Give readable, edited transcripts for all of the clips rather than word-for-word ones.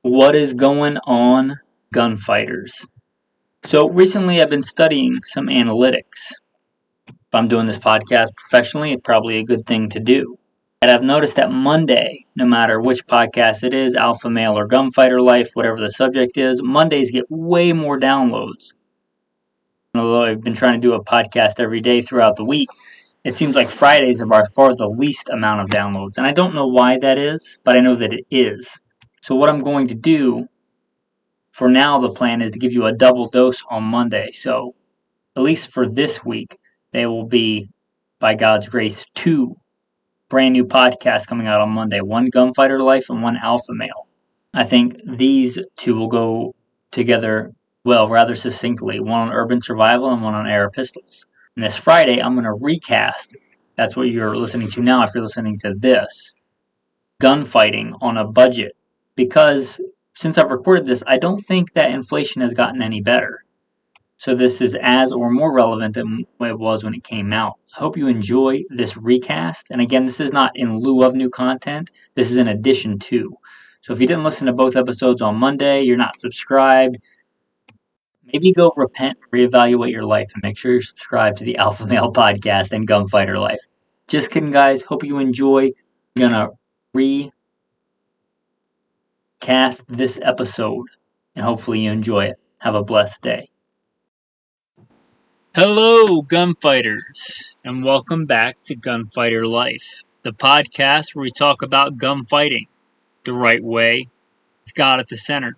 What is going on, gunfighters? So recently I've been studying some analytics. If I'm doing this podcast professionally, it's probably a good thing to do. And I've noticed that Monday, no matter which podcast it is, Alpha Male or Gunfighter Life, whatever the subject is, Mondays get way more downloads. Although I've been trying to do a podcast every day throughout the week, it seems like Fridays are by far the least amount of downloads. And I don't know why that is, but I know that it is. So what I'm going to do for now, the plan is to give you a double dose on Monday. So, at least for this week, there will be, by God's grace, 2 brand new podcasts coming out on Monday. One Gunfighter Life and one Alpha Male. I think these 2 will go together well, rather succinctly. One on urban survival and one on air pistols. And this Friday, I'm going to recast. That's what you're listening to now if you're listening to this. Gunfighting on a budget. Because since I've recorded this, I don't think that inflation has gotten any better. So this is as or more relevant than it was when it came out. I hope you enjoy this recast. And again, this is not in lieu of new content. This is in addition to. So if you didn't listen to both episodes on Monday, you're not subscribed, maybe go repent, reevaluate your life, and make sure you're subscribed to the Alpha Male podcast and Gunfighter Life. Just kidding, guys. Hope you enjoy. I'm going to recast this episode, and hopefully you enjoy it. Have a blessed day. Hello, gunfighters, and welcome back to Gunfighter Life, the podcast where we talk about gunfighting the right way, with God at the center,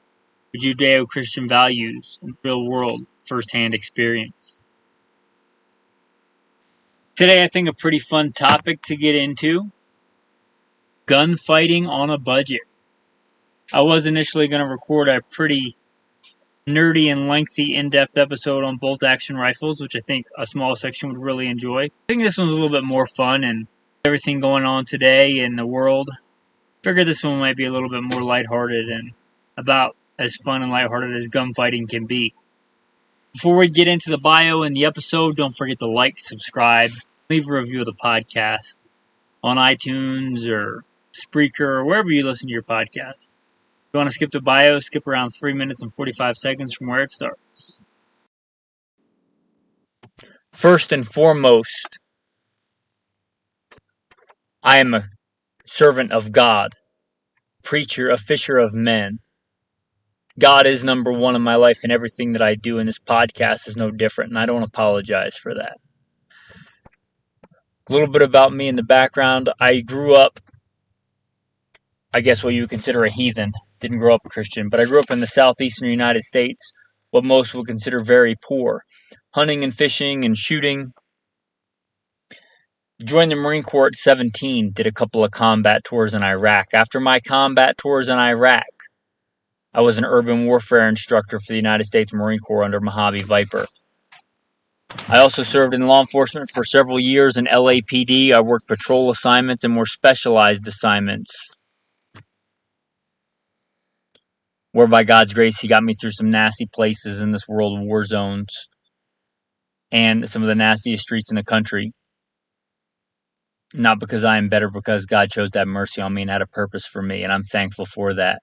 with Judeo-Christian values and real-world first-hand experience. Today, I think a pretty fun topic to get into: gunfighting on a budget. I was initially going to record a pretty nerdy and lengthy in-depth episode on bolt-action rifles, which I think a small section would really enjoy. I think this one's a little bit more fun, and everything going on today in the world, I figured this one might be a little bit more lighthearted and about as fun and lighthearted as gunfighting can be. Before we get into the bio and the episode, don't forget to like, subscribe, leave a review of the podcast on iTunes or Spreaker or wherever you listen to your podcast. If you want to skip the bio, skip around 3 minutes and 45 seconds from where it starts. First and foremost, I am a servant of God, preacher, a fisher of men. God is number one in my life, and everything that I do in this podcast is no different, and I don't apologize for that. A little bit about me in the background. I grew up, I guess what you would consider a heathen. Didn't grow up a Christian, but I grew up in the southeastern United States, what most would consider very poor. Hunting and fishing and shooting. Joined the Marine Corps at 17, did a couple of combat tours in Iraq. After my combat tours in Iraq, I was an urban warfare instructor for the United States Marine Corps under Mojave Viper. I also served in law enforcement for several years in LAPD. I worked patrol assignments and more specialized assignments, where by God's grace, He got me through some nasty places in this world of war zones and some of the nastiest streets in the country. Not because I am better, because God chose to have mercy on me and had a purpose for me, and I'm thankful for that.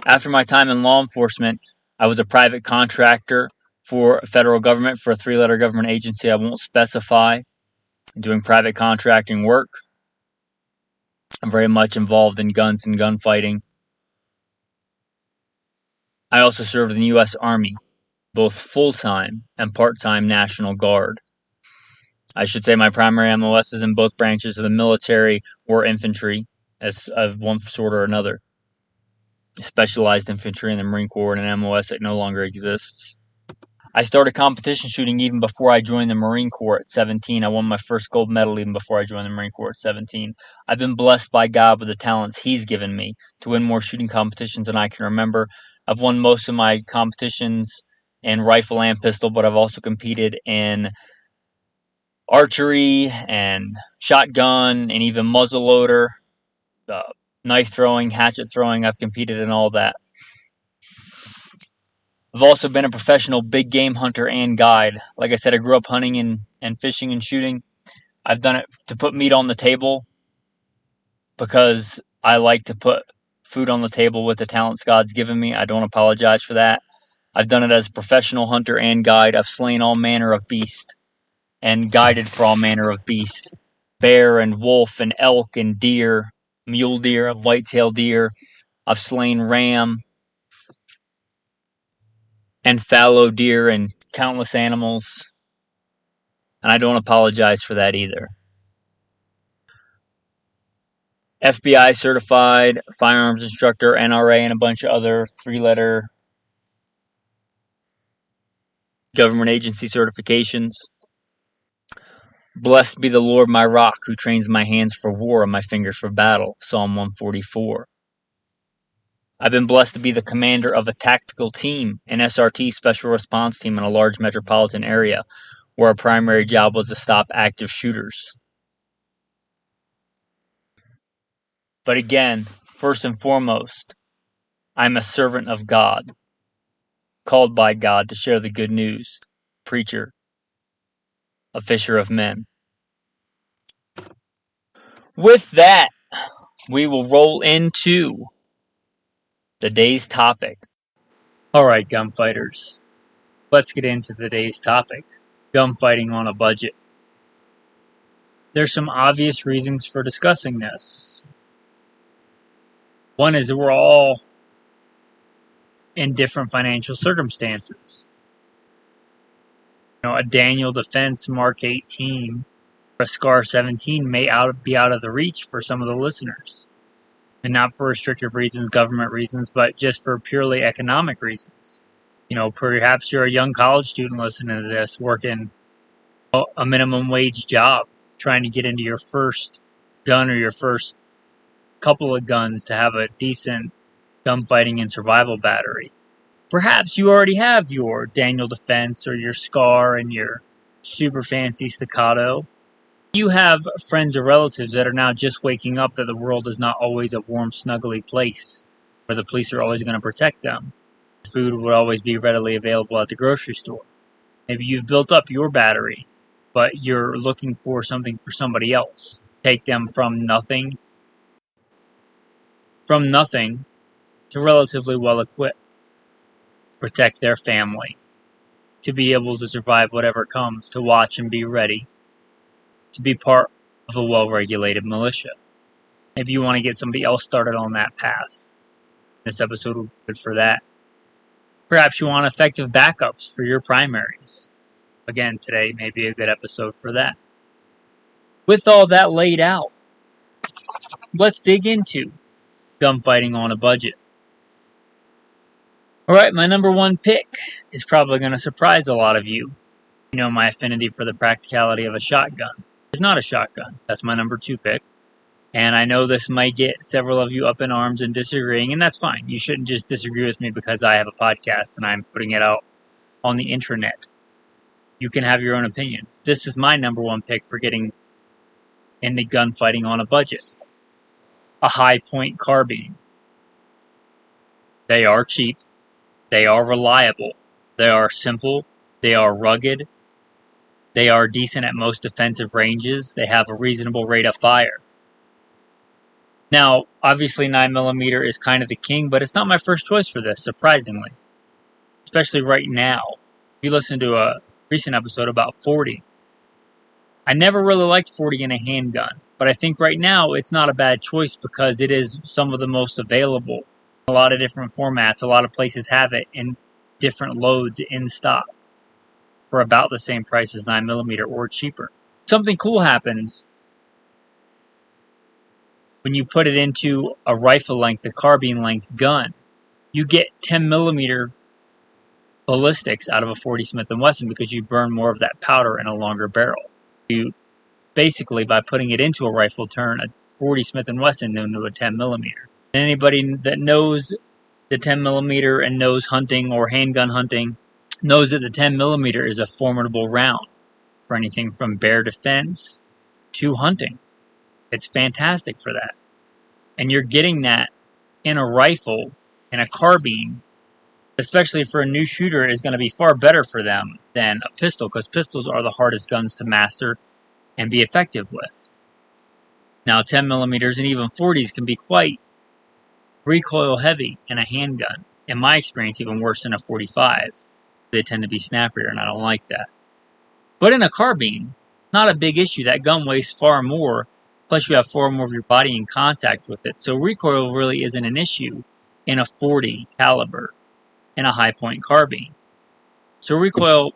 After my time in law enforcement, I was a private contractor for federal government, for a 3-letter government agency I won't specify, doing private contracting work. I'm very much involved in guns and gunfighting. I also served in the U.S. Army, both full-time and part-time National Guard. I should say my primary MOS is in both branches of the military or infantry, as of one sort or another. Specialized infantry in the Marine Corps and an MOS that no longer exists. I started competition shooting even before I joined the Marine Corps at 17. I won my first gold medal even before I joined the Marine Corps at 17. I've been blessed by God with the talents He's given me to win more shooting competitions than I can remember. I've won most of my competitions in rifle and pistol, but I've also competed in archery and shotgun and even muzzleloader, knife throwing, hatchet throwing. I've competed in all that. I've also been a professional big game hunter and guide. Like I said, I grew up hunting and fishing and shooting. I've done it to put meat on the table because I like to put food on the table with the talents God's given me. I don't apologize for that. I've done it as a professional hunter and guide. I've slain all manner of beast and guided for all manner of beast. Bear and wolf and elk and deer, mule deer, whitetail deer. I've slain ram and fallow deer and countless animals. And I don't apologize for that either. FBI certified, firearms instructor, NRA, and a bunch of other 3-letter government agency certifications. Blessed be the Lord my rock, who trains my hands for war and my fingers for battle. Psalm 144. I've been blessed to be the commander of a tactical team, an SRT, special response team, in a large metropolitan area, where our primary job was to stop active shooters. But again, first and foremost, I'm a servant of God, called by God to share the good news, preacher, a fisher of men. With that, we will roll into the day's topic. Alright, gunfighters, let's get into the day's topic, gunfighting on a budget. There's some obvious reasons for discussing this. One is that we're all in different financial circumstances. A Daniel Defense Mark 18 or a Scar 17 may be out of the reach for some of the listeners. And not for restrictive reasons, government reasons, but just for purely economic reasons. Perhaps you're a young college student listening to this, working a minimum wage job, trying to get into your first gun or your first couple of guns to have a decent gunfighting and survival battery. Perhaps you already have your Daniel Defense or your Scar and your super fancy Staccato. You have friends or relatives that are now just waking up that the world is not always a warm, snuggly place where the police are always going to protect them. Food would always be readily available at the grocery store. Maybe you've built up your battery, but you're looking for something for somebody else. Take them from nothing to relatively well equipped. Protect their family. To be able to survive whatever comes. To watch and be ready. To be part of a well-regulated militia. Maybe you want to get somebody else started on that path. This episode will be good for that. Perhaps you want effective backups for your primaries. Again, today may be a good episode for that. With all that laid out, let's dig into gunfighting on a budget. Alright, my number one pick is probably going to surprise a lot of you. You know my affinity for the practicality of a shotgun. It's not a shotgun. That's my number 2 pick. And I know this might get several of you up in arms and disagreeing, and that's fine. You shouldn't just disagree with me because I have a podcast and I'm putting it out on the intranet. You can have your own opinions. This is my number 1 pick for getting into gunfighting on a budget. A high-point carbine. They are cheap. They are reliable. They are simple. They are rugged. They are decent at most defensive ranges. They have a reasonable rate of fire. Now, obviously 9mm is kind of the king, but it's not my first choice for this, surprisingly. Especially right now. If you listen to a recent episode about 40. I never really liked 40 in a handgun, but I think right now it's not a bad choice because it is some of the most available. A lot of different formats, a lot of places have it in different loads in stock for about the same price as 9mm or cheaper. Something cool happens when you put it into a rifle length, a carbine length gun. You get 10mm ballistics out of a 40 Smith & Wesson because you burn more of that powder in a longer barrel. You basically, by putting it into a rifle, turn a 40 Smith & Wesson into a 10mm. And anybody that knows the 10mm and knows hunting or handgun hunting knows that the 10mm is a formidable round for anything from bear defense to hunting. It's fantastic for that. And you're getting that in a rifle, in a carbine, especially for a new shooter, is going to be far better for them than a pistol, because pistols are the hardest guns to master and be effective with. Now, 10mm and even 40s can be quite recoil heavy in a handgun. In my experience, even worse than a 45. They tend to be snappier, and I don't like that. But in a carbine, not a big issue. That gun weighs far more, plus you have far more of your body in contact with it. So recoil really isn't an issue in a 40 caliber in a high-point carbine. So recoil,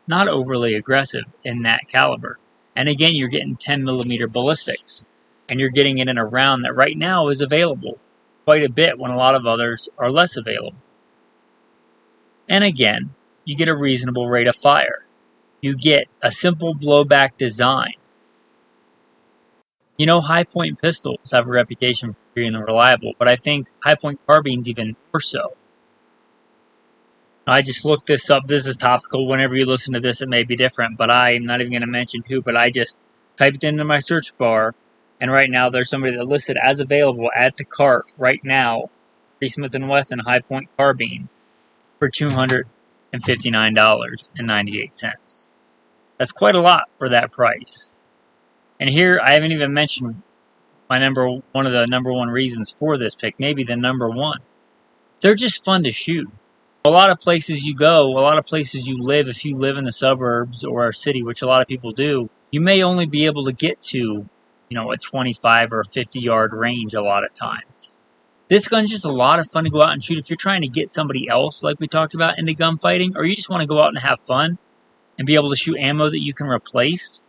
not overly aggressive in that caliber. And again, you're getting 10mm ballistics, and you're getting it in a round that right now is available quite a bit when a lot of others are less available. And again, you get a reasonable rate of fire. You get a simple blowback design. You know, high-point pistols have a reputation for being reliable, but I think high-point carbines even more so. I just looked this up. This is topical. Whenever you listen to this, it may be different, but I'm not even going to mention who, but I just typed into my search bar, and right now there's somebody that listed as available, add to cart right now, Smith & Wesson high-point carbine for $259.98. That's quite a lot for that price. And here, I haven't even mentioned one of the number one reasons for this pick, maybe the number one. They're just fun to shoot. A lot of places you go, a lot of places you live, if you live in the suburbs or a city, which a lot of people do, you may only be able to get to, a 25 or a 50-yard range a lot of times. This gun's just a lot of fun to go out and shoot. If you're trying to get somebody else, like we talked about, into gunfighting, or you just want to go out and have fun and be able to shoot ammo that you can replace,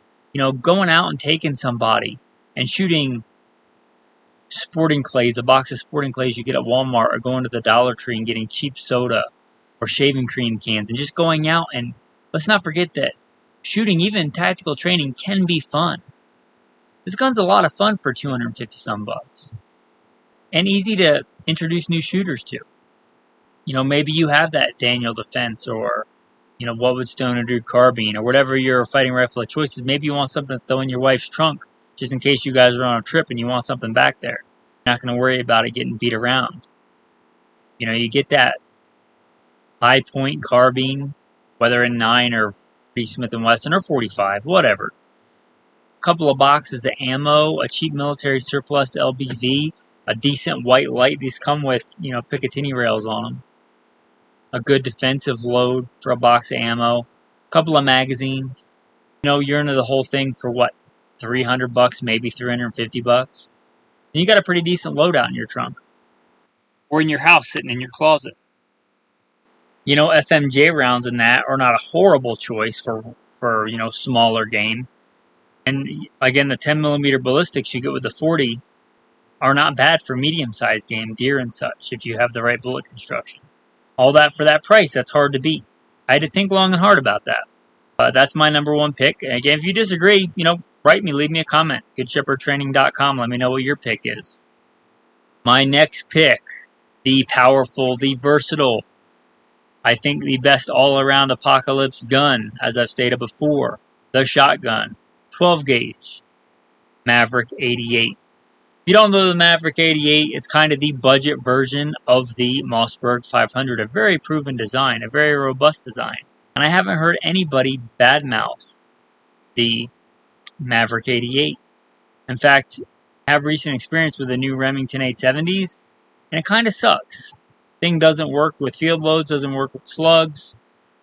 going out and taking somebody and shooting sporting clays, a box of sporting clays you get at Walmart, or going to the Dollar Tree and getting cheap soda or shaving cream cans, and just going out, and let's not forget that shooting, even tactical training, can be fun. This gun's a lot of fun for $250 bucks. And easy to introduce new shooters to. Maybe you have that Daniel Defense, or, what would Stoner do carbine, or whatever your fighting rifle of choice is. Maybe you want something to throw in your wife's trunk, just in case you guys are on a trip and you want something back there. You're not going to worry about it getting beat around. You get that high-point carbine, whether in 9 or Smith & Wesson or 45, whatever. A couple of boxes of ammo, a cheap military surplus LBV, a decent white light. These come with, Picatinny rails on them. A good defensive load for a box of ammo. A couple of magazines. You're into the whole thing for what? $300, maybe $350. And you got a pretty decent loadout in your trunk. Or in your house, sitting in your closet. FMJ rounds in that are not a horrible choice for smaller game. And again, the 10mm ballistics you get with the 40 are not bad for medium-sized game, deer and such, if you have the right bullet construction. All that for that price, that's hard to beat. I had to think long and hard about that. That's my number one pick. And again, if you disagree, write me, leave me a comment. GoodShepherdTraining.com, let me know what your pick is. My next pick, the powerful, the versatile, I think the best all-around apocalypse gun, as I've stated before, the shotgun, 12-gauge, Maverick 88. If you don't know the Maverick 88, it's kind of the budget version of the Mossberg 500, a very proven design, a very robust design. And I haven't heard anybody badmouth the Maverick 88. In fact, I have recent experience with the new Remington 870s, and it kind of sucks. Thing doesn't work with field loads, doesn't work with slugs,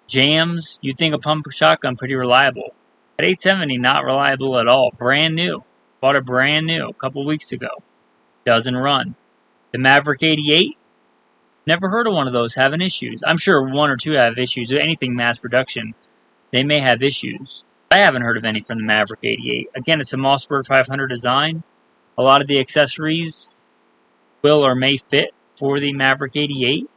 jams. You'd think a pump shotgun pretty reliable. At 870, not reliable at all. Brand new. Bought it brand new a couple weeks ago. Doesn't run. The Maverick 88, never heard of one of those having issues. I'm sure one or two have issues. Anything mass production, they may have issues. I haven't heard of any from the Maverick 88. Again, it's a Mossberg 500 design. A lot of the accessories will or may fit for the Maverick 88.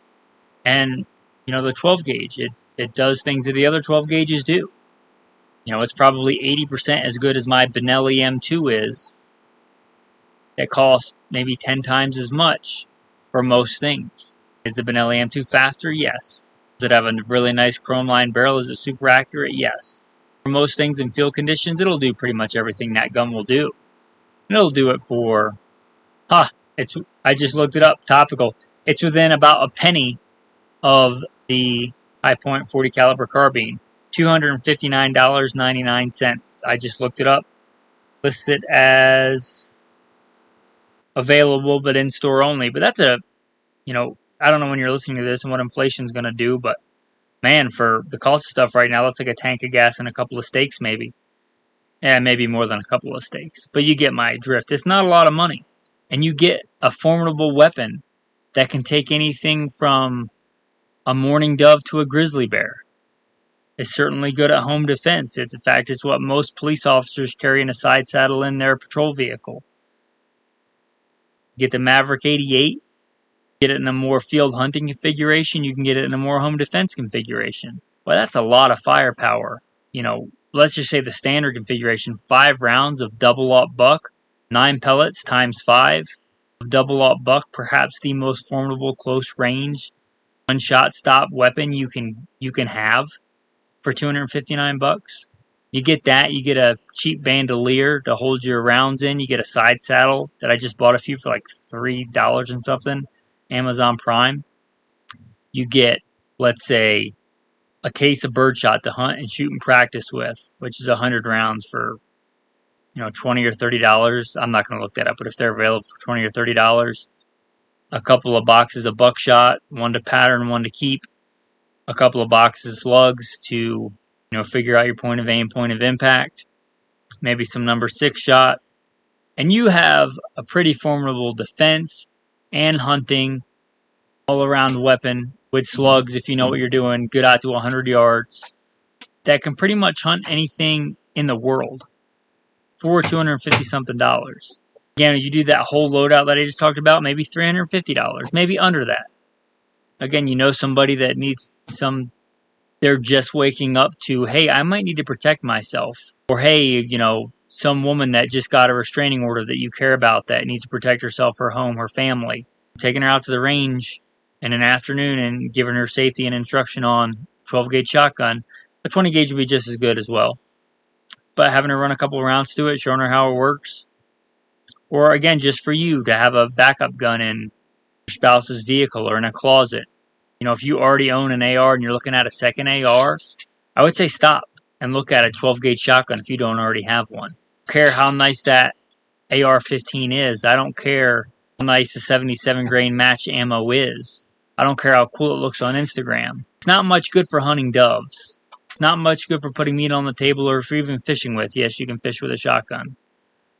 And, the 12 gauge, it does things that the other 12 gauges do. It's probably 80% as good as my Benelli M2 is. It costs maybe 10 times as much for most things. Is the Benelli M2 faster? Yes. Does it have a really nice chrome line barrel? Is it super accurate? Yes. For most things in field conditions, it'll do pretty much everything that gun will do. And it'll do it for, I just looked it up, topical. It's within about a penny of the high-point 40 caliber carbine. $259.99. I just looked it up. Listed as available but in store only. But that's a I don't know when you're listening to this and what inflation's going to do, but man, for the cost of stuff right now, that's like a tank of gas and a couple of steaks maybe. Yeah, maybe more than a couple of steaks. But you get my drift. It's not a lot of money. And you get a formidable weapon that can take anything from a mourning dove to a grizzly bear. It's certainly good at home defense. In fact, it's what most police officers carry in a side saddle in their patrol vehicle. Get the Maverick 88, get it in a more field hunting configuration, you can get it in a more home defense configuration. Well, that's a lot of firepower. Let's just say the standard configuration, 5 rounds of double-aught buck, 9 pellets times 5 of double-aught buck, perhaps the most formidable close-range, one-shot stop weapon you can have for $259. You get that, you get a cheap bandolier to hold your rounds in, you get a side saddle that I just bought a few for like $3 and something, Amazon Prime. You get, let's say, a case of birdshot to hunt and shoot and practice with, which is 100 rounds for, $20 or $30. I'm not going to look that up, but if they're available for $20 or $30, a couple of boxes of buckshot, one to pattern, one to keep, a couple of boxes of slugs to, figure out your point of aim, point of impact, maybe some number 6 shot, and you have a pretty formidable defense and hunting all-around weapon with slugs, if you know what you're doing, good out to 100 yards, that can pretty much hunt anything in the world for $250-something. Again, if you do that whole loadout that I just talked about, maybe $350, maybe under that. Again, somebody that needs they're just waking up to, hey, I might need to protect myself. Or, hey, some woman that just got a restraining order that you care about that needs to protect herself, her home, her family. Taking her out to the range in an afternoon and giving her safety and instruction on 12-gauge shotgun, a 20-gauge would be just as good as well. But having her run a couple of rounds to it, showing her how it works. Or, again, just for you to have a backup gun in your spouse's vehicle or in a closet. If you already own an AR and you're looking at a second AR, I would say stop and look at a 12-gauge shotgun if you don't already have one. I don't care how nice that AR-15 is. I don't care how nice the 77 grain match ammo is. I don't care how cool it looks on Instagram. It's not much good for hunting doves. It's not much good for putting meat on the table or for even fishing with. Yes, you can fish with a shotgun.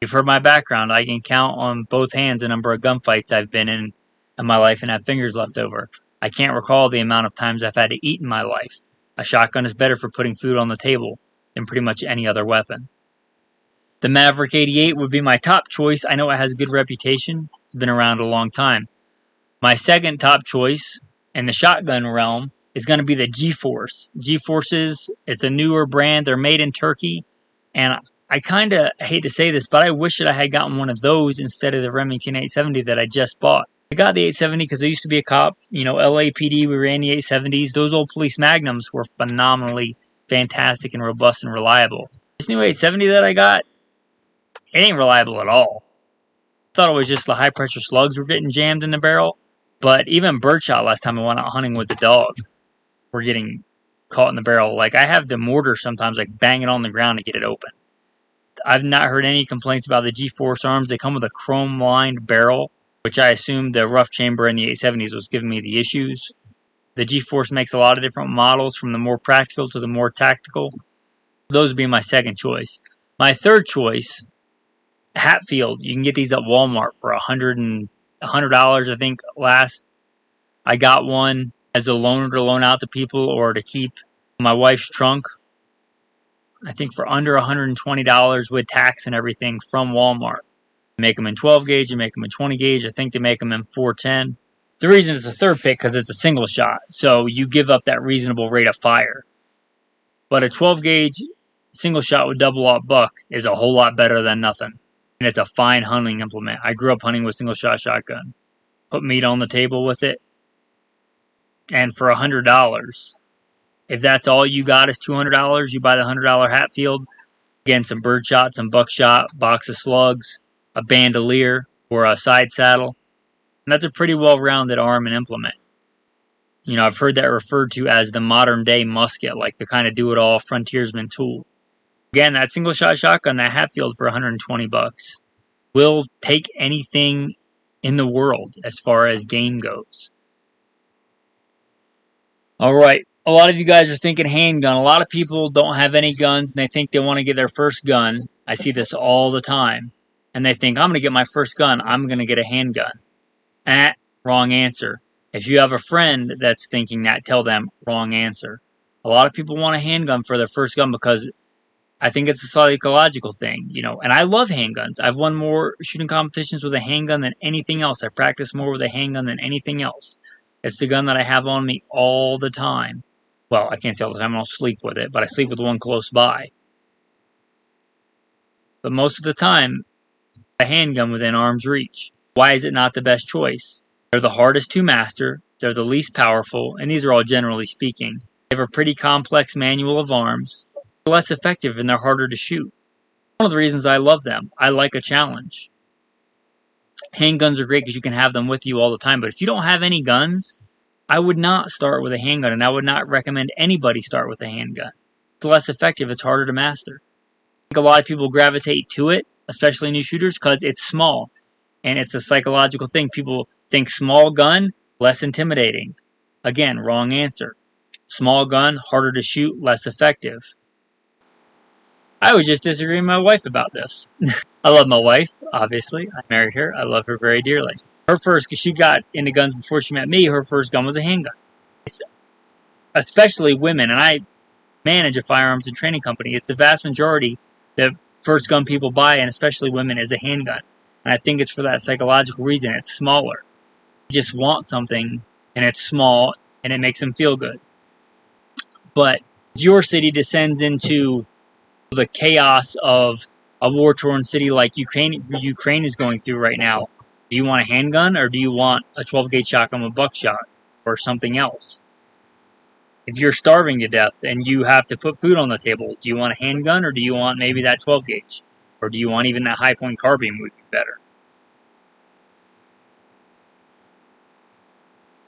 You've heard my background. I can count on both hands the number of gunfights I've been in my life and have fingers left over. I can't recall the amount of times I've had to eat in my life. A shotgun is better for putting food on the table than pretty much any other weapon. The Maverick 88 would be my top choice. I know it has a good reputation. It's been around a long time. My second top choice in the shotgun realm is going to be the G-Force. G-Forces, it's a newer brand. They're made in Turkey. And I kind of hate to say this, but I wish that I had gotten one of those instead of the Remington 870 that I just bought. I got the 870 because I used to be a cop. LAPD, we ran the 870s. Those old police magnums were phenomenally fantastic and robust and reliable. This new 870 that I got, it ain't reliable at all. I thought it was just the high-pressure slugs were getting jammed in the barrel. But even birdshot last time I went out hunting with the dog were getting caught in the barrel. Like, I have the mortar sometimes, bang it on the ground to get it open. I've not heard any complaints about the G-Force arms. They come with a chrome-lined barrel, which I assumed the rough chamber in the 870s was giving me the issues. The G-Force makes a lot of different models, from the more practical to the more tactical. Those would be my second choice. My third choice, Hatfield. You can get these at Walmart for $100, I think. Last I got one as a loaner to loan out to people or to keep my wife's trunk. I think for under $120 with tax and everything from Walmart. You make them in 12 gauge, you make them in 20 gauge. I think they make them in 410. The reason it's a third pick because it's a single shot, so you give up that reasonable rate of fire. But a 12 gauge single shot with double-aught buck is a whole lot better than nothing. And it's a fine hunting implement. I grew up hunting with single shot shotgun. Put meat on the table with it. And for $100, if that's all you got is $200, you buy the $100 Hatfield. Again, some birdshot, some buckshot, box of slugs, a bandolier, or a side saddle. And that's a pretty well-rounded arm and implement. I've heard that referred to as the modern-day musket, like the kind of do-it-all frontiersman tool. Again, that single-shot shotgun, that Hatfield for $120, will take anything in the world as far as game goes. All right. A lot of you guys are thinking handgun. A lot of people don't have any guns and they think they want to get their first gun. I see this all the time. And they think, I'm going to get my first gun. I'm going to get a handgun. Wrong answer. If you have a friend that's thinking that, tell them wrong answer. A lot of people want a handgun for their first gun because I think it's a psychological thing, and I love handguns. I've won more shooting competitions with a handgun than anything else. I practice more with a handgun than anything else. It's the gun that I have on me all the time. Well, I can't say all the time, I don't sleep with it, but I sleep with one close by. But most of the time, a handgun within arm's reach. Why is it not the best choice? They're the hardest to master, they're the least powerful, and these are all generally speaking. They have a pretty complex manual of arms. They're less effective and they're harder to shoot. One of the reasons I love them. I like a challenge. Handguns are great because you can have them with you all the time, but if you don't have any guns, I would not start with a handgun, and I would not recommend anybody start with a handgun. It's less effective, it's harder to master. I think a lot of people gravitate to it, especially new shooters, because it's small, and it's a psychological thing. People think small gun, less intimidating. Again, wrong answer. Small gun, harder to shoot, less effective. I was just disagreeing with my wife about this. I love my wife, obviously. I married her. I love her very dearly. Because she got into guns before she met me, her first gun was a handgun. It's especially women, and I manage a firearms and training company. It's the vast majority, the first gun people buy, and especially women, is a handgun. And I think it's for that psychological reason. It's smaller. You just want something, and it's small, and it makes them feel good. But if your city descends into the chaos of a war-torn city like Ukraine is going through right now, do you want a handgun or do you want a 12-gauge shotgun with buckshot or something else? If you're starving to death and you have to put food on the table, do you want a handgun or do you want maybe that 12-gauge? Or do you want even that high-point carbine would be better?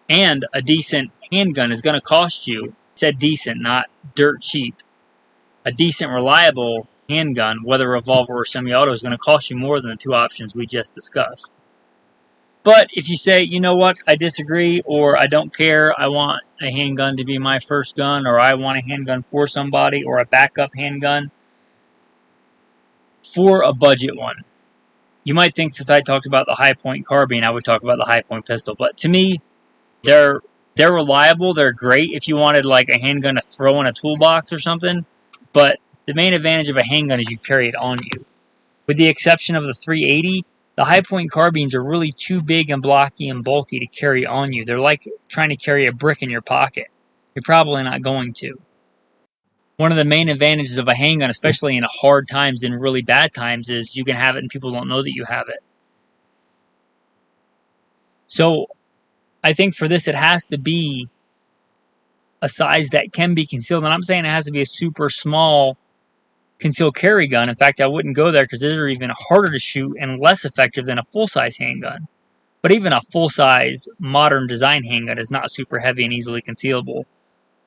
And a decent handgun is going to cost you, I said decent, not dirt cheap. A decent, reliable handgun, whether revolver or semi-auto, is going to cost you more than the two options we just discussed. But if you say, you know what, I disagree, or I don't care, I want a handgun to be my first gun, or I want a handgun for somebody, or a backup handgun, for a budget one. You might think since I talked about the high-point carbine, I would talk about the high-point pistol. But to me, they're reliable, they're great if you wanted like a handgun to throw in a toolbox or something. But the main advantage of a handgun is you carry it on you. With the exception of the 380, the high-point carbines are really too big and blocky and bulky to carry on you. They're like trying to carry a brick in your pocket. You're probably not going to. One of the main advantages of a handgun, especially in hard times and really bad times, is you can have it and people don't know that you have it. So I think for this, it has to be a size that can be concealed. And I'm saying it has to be a super small concealed carry gun. In fact, I wouldn't go there because they're even harder to shoot and less effective than a full-size handgun. But even a full-size modern design handgun is not super heavy and easily concealable.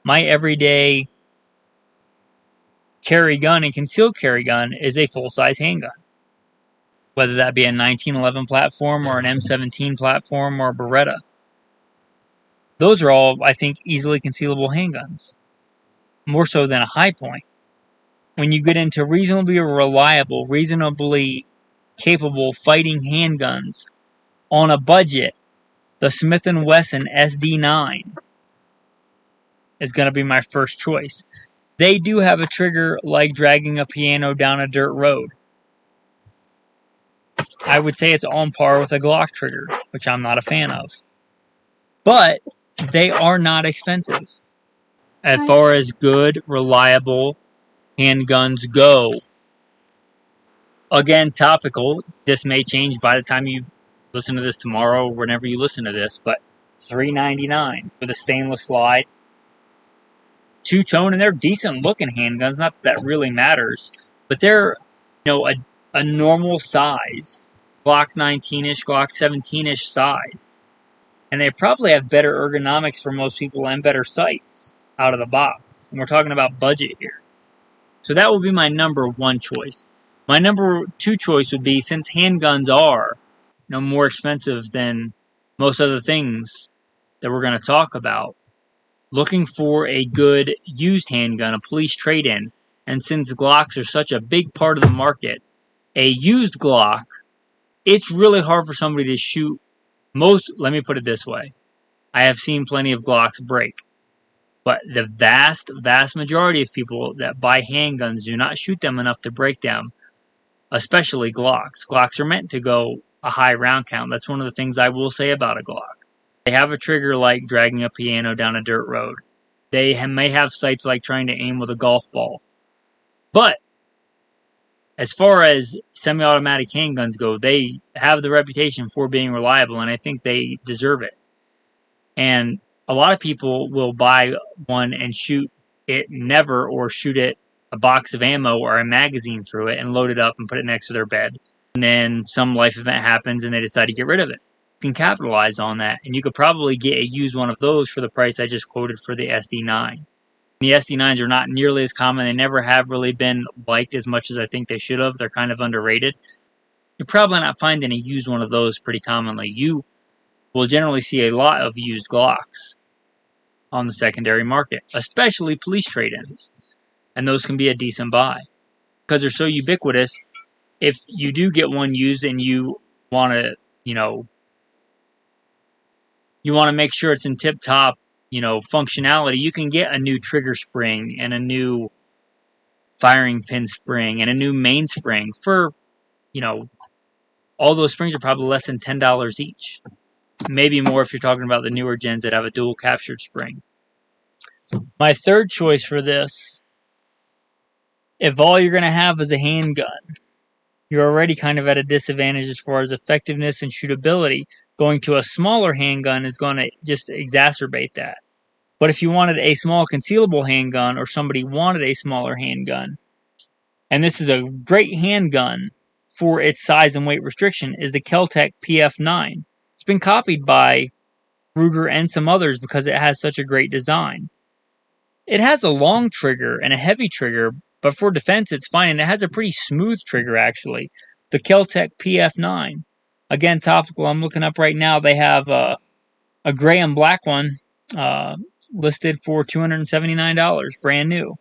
My everyday carry gun and concealed carry gun is a full-size handgun. Whether that be a 1911 platform or an M17 platform or a Beretta. Those are all, I think, easily concealable handguns. More so than a high point. When you get into reasonably reliable, reasonably capable fighting handguns on a budget, the Smith & Wesson SD9 is going to be my first choice. They do have a trigger like dragging a piano down a dirt road. I would say it's on par with a Glock trigger, which I'm not a fan of. But they are not expensive. As far as good, reliable handguns go. Again, topical. This may change by the time you listen to this tomorrow or whenever you listen to this, but $399 with a stainless slide. Two-tone, and they're decent-looking handguns. Not that really matters, but they're, a normal size. Glock 19-ish, Glock 17-ish size. And they probably have better ergonomics for most people and better sights out of the box. And we're talking about budget here. So that would be my number one choice. My number two choice would be, since handguns are more expensive than most other things that we're going to talk about, looking for a good used handgun, a police trade-in, and since Glocks are such a big part of the market, a used Glock, it's really hard for somebody to shoot let me put it this way. I have seen plenty of Glocks break, but the vast, vast majority of people that buy handguns do not shoot them enough to break them, especially Glocks. Glocks are meant to go a high round count. That's one of the things I will say about a Glock. They have a trigger like dragging a piano down a dirt road. They may have sights like trying to aim with a golf ball. But as far as semi-automatic handguns go, they have the reputation for being reliable, and I think they deserve it. And a lot of people will buy one and shoot it never, or shoot it a box of ammo or a magazine through it and load it up and put it next to their bed. And then some life event happens and they decide to get rid of it. You can capitalize on that, and you could probably get a used one of those for the price I just quoted for the SD9. The SD9s are not nearly as common. They never have really been liked as much as I think they should have. They're kind of underrated. You're probably not finding a used one of those pretty commonly. You will generally see a lot of used Glocks on the secondary market, especially police trade-ins. And those can be a decent buy because they're so ubiquitous. If you do get one used and you want to, you want to make sure it's in tip-top, functionality, you can get a new trigger spring and a new firing pin spring and a new mainspring for, all those springs are probably less than $10 each. Maybe more if you're talking about the newer gens that have a dual captured spring. My third choice for this, if all you're going to have is a handgun, you're already kind of at a disadvantage as far as effectiveness and shootability. Going to a smaller handgun is going to just exacerbate that. But if you wanted a small concealable handgun, or somebody wanted a smaller handgun, and this is a great handgun for its size and weight restriction, is the Kel-Tec Pf9. It's been copied by Ruger and some others because it has such a great design. It has a long trigger and a heavy trigger, but for defense it's fine, and it has a pretty smooth trigger actually. The Kel-Tec Pf9. Again, topical, I'm looking up right now, they have a gray and black one listed for $279, brand new.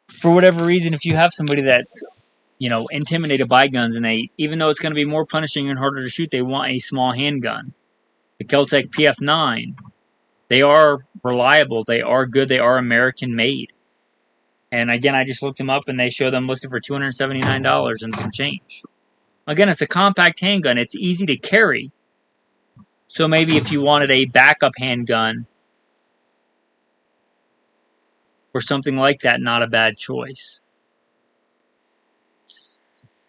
For whatever reason, if you have somebody that's, intimidated by guns, and even though it's going to be more punishing and harder to shoot, they want a small handgun. The Kel-Tec Pf9, they are reliable, they are good, they are American made. And again, I just looked them up and they show them listed for $279 and some change. Again, it's a compact handgun, it's easy to carry. So maybe if you wanted a backup handgun or something like that, not a bad choice.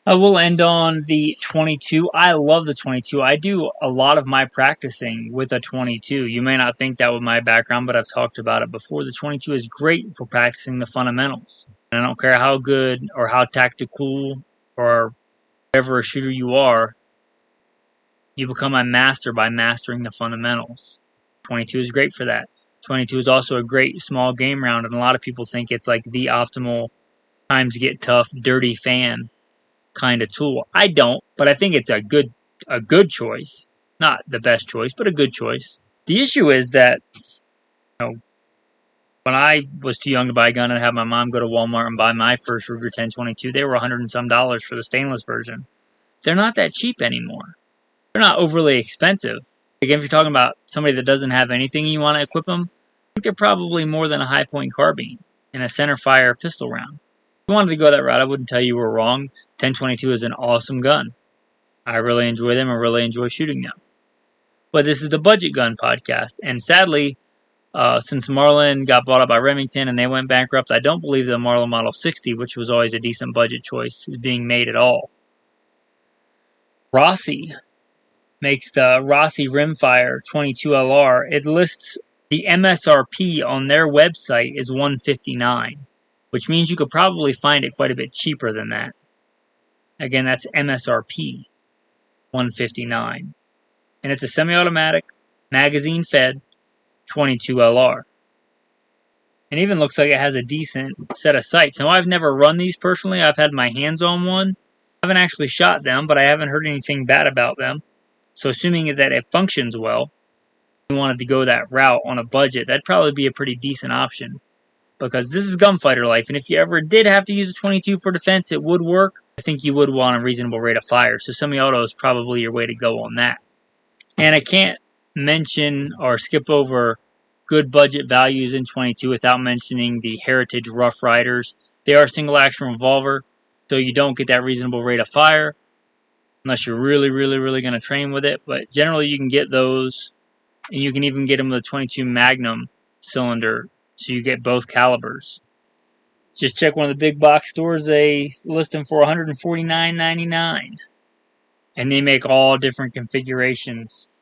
I will end on the 22. I love the 22. I do a lot of my practicing with a 22. You may not think that with my background, but I've talked about it before. The 22 is great for practicing the fundamentals. And I don't care how good or how tactical or whatever a shooter you are, you become a master by mastering the fundamentals. 22 is great for that. 22 is also a great small game round, and a lot of people think it's like the optimal times get tough, dirty fan kind of tool. I don't, but I think it's a good choice. Not the best choice, but a good choice. The issue is that, when I was too young to buy a gun and have my mom go to Walmart and buy my first Ruger 1022, they were $100 and some for the stainless version. They're not that cheap anymore. They're not overly expensive. Again, if you're talking about somebody that doesn't have anything and you want to equip them, I think they're probably more than a high point carbine and a center fire pistol round. If you wanted to go that route, I wouldn't tell you were wrong. 1022 is an awesome gun. I really enjoy them and really enjoy shooting them. But this is the Budget Gun Podcast, and sadly, since Marlin got bought up by Remington and they went bankrupt, I don't believe the Marlin Model 60, which was always a decent budget choice, is being made at all. Rossi makes the Rossi Rimfire 22LR. It lists the MSRP on their website is $159, which means you could probably find it quite a bit cheaper than that. Again, that's MSRP, $159. And it's a semi-automatic, magazine-fed 22LR. And even looks like it has a decent set of sights. Now, I've never run these personally. I've had my hands on one. I haven't actually shot them, but I haven't heard anything bad about them. So assuming that it functions well, If you wanted to go that route on a budget, that'd probably be a pretty decent option. Because this is gunfighter life, and if you ever did have to use a 22 for defense, it would work. I think you would want a reasonable rate of fire, so semi-auto is probably your way to go on that. And I can't mention or skip over good budget values in 22 without mentioning the Heritage Rough Riders. They are a single-action revolver, so you don't get that reasonable rate of fire unless you're really, really, really going to train with it. But generally, you can get those, and you can even get them with a 22 Magnum cylinder, so you get both calibers. Just check one of the big box stores. They list them for $149.99. And they make all different configurations.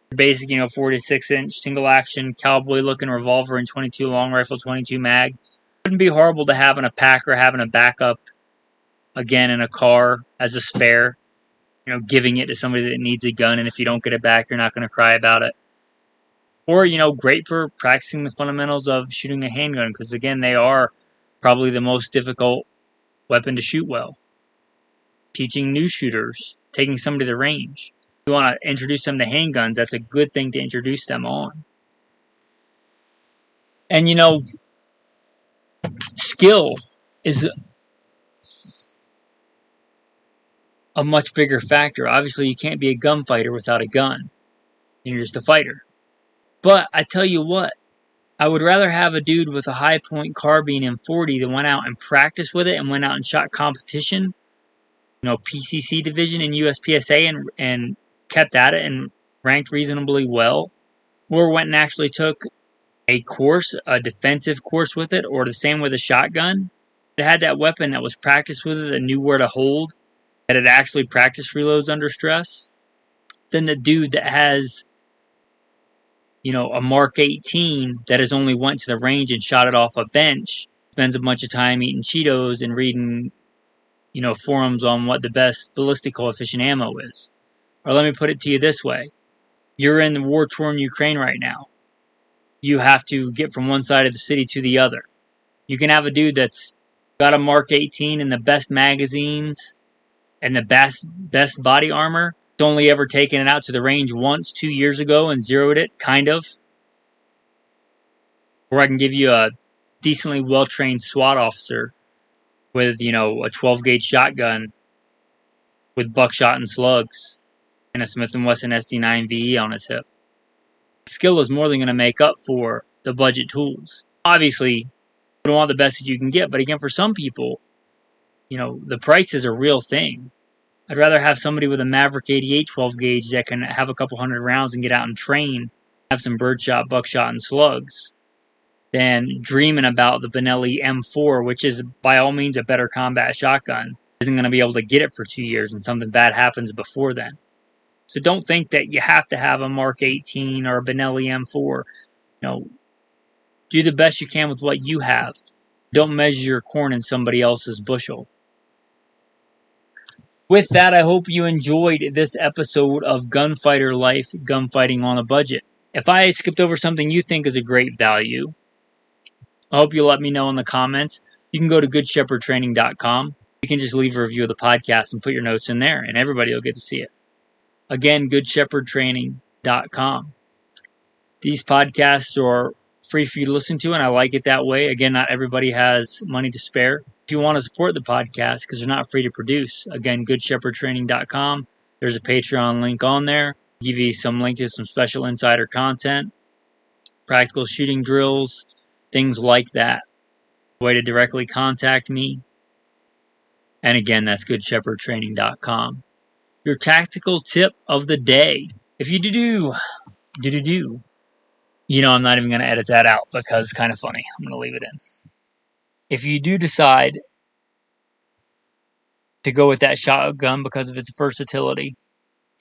Basic, 46-inch single action cowboy looking revolver and 22 long rifle 22 mag. Wouldn't be horrible to have in a pack or having a backup again in a car as a spare. Giving it to somebody that needs a gun, and if you don't get it back, you're not going to cry about it. Or, great for practicing the fundamentals of shooting a handgun, because again, they are probably the most difficult weapon to shoot well. Teaching new shooters, taking somebody to the range. If you want to introduce them to handguns, that's a good thing to introduce them on. And skill is a much bigger factor. Obviously, you can't be a gunfighter without a gun. You're just a fighter. But I tell you what, I would rather have a dude with a high point carbine and 40 that went out and practiced with it and went out and shot competition, PCC division and USPSA and kept at it and ranked reasonably well, or went and actually took a course, a defensive course with it, or the same with a shotgun, that had that weapon that was practiced with it, that knew where to hold, that had actually practiced reloads under stress, than the dude that has a Mark 18 that has only went to the range and shot it off a bench, spends a bunch of time eating Cheetos and reading, forums on what the best ballistic coefficient ammo is. Or let me put it to you this way. You're in the war-torn Ukraine right now. You have to get from one side of the city to the other. You can have a dude that's got a Mark 18 and the best magazines and the best body armor. It's only ever taken it out to the range once 2 years ago and zeroed it, kind of. Or I can give you a decently well-trained SWAT officer with, a 12-gauge shotgun with buckshot and slugs and a Smith & Wesson SD9 VE on his hip. Skill is more than going to make up for the budget tools. Obviously, you don't want the best that you can get, but again, for some people, the price is a real thing. I'd rather have somebody with a Maverick 88 12-gauge that can have a couple hundred rounds and get out and train, have some birdshot, buckshot, and slugs, than dreaming about the Benelli M4, which is by all means a better combat shotgun. Isn't going to be able to get it for 2 years and something bad happens before then. So don't think that you have to have a Mark 18 or a Benelli M4. Do the best you can with what you have. Don't measure your corn in somebody else's bushel. With that, I hope you enjoyed this episode of Gunfighter Life, Gunfighting on a Budget. If I skipped over something you think is a great value, I hope you'll let me know in the comments. You can go to goodshepherdtraining.com. You can just leave a review of the podcast and put your notes in there, and everybody will get to see it. Again, goodshepherdtraining.com. These podcasts are free for you to listen to, and I like it that way. Again, not everybody has money to spare. If you want to support the podcast, because they're not free to produce, again, goodshepherdtraining.com. There's a Patreon link on there. I'll give you some link to some special insider content, practical shooting drills, things like that. A way to directly contact me. And again, that's goodshepherdtraining.com. Your tactical tip of the day. If you do, I'm not even going to edit that out because it's kind of funny. I'm going to leave it in. If you do decide to go with that shotgun because of its versatility,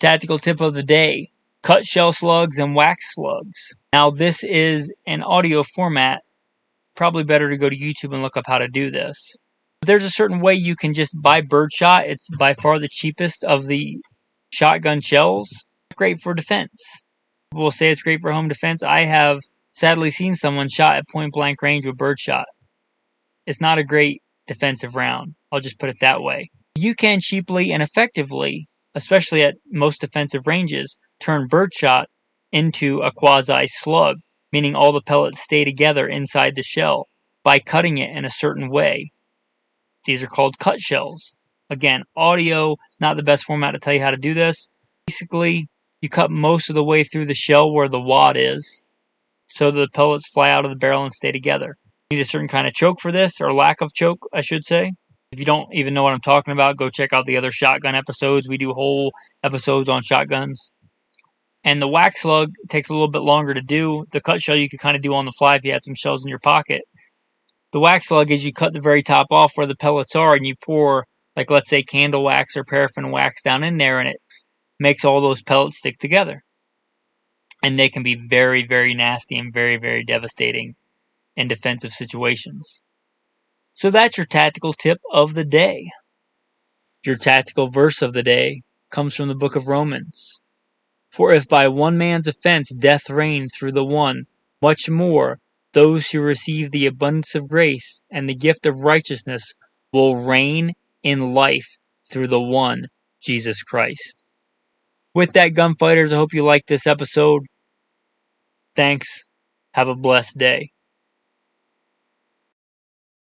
tactical tip of the day, cut shell slugs and wax slugs. Now, this is an audio format. Probably better to go to YouTube and look up how to do this. There's a certain way you can just buy birdshot. It's by far the cheapest of the shotgun shells. Great for defense. People will say it's great for home defense. I have sadly seen someone shot at point blank range with birdshot. It's not a great defensive round. I'll just put it that way. You can cheaply and effectively, especially at most defensive ranges, turn birdshot into a quasi-slug, meaning all the pellets stay together inside the shell, by cutting it in a certain way. These are called cut shells. Again, audio, not the best format to tell you how to do this. Basically, you cut most of the way through the shell where the wad is, so the pellets fly out of the barrel and stay together. You need a certain kind of choke for this, or lack of choke, I should say. If you don't even know what I'm talking about, go check out the other shotgun episodes. We do whole episodes on shotguns. And the wax slug takes a little bit longer to do. The cut shell you could kind of do on the fly if you had some shells in your pocket. The wax slug is you cut the very top off where the pellets are, and you pour, like, let's say candle wax or paraffin wax down in there, and it makes all those pellets stick together. And they can be very, very nasty and very, very devastating in defensive situations. So that's your tactical tip of the day. Your tactical verse of the day comes from the book of Romans. For if by one man's offense death reigned through the one, much more those who receive the abundance of grace and the gift of righteousness will reign in life through the one, Jesus Christ. With that, gunfighters, I hope you liked this episode. Thanks. Have a blessed day.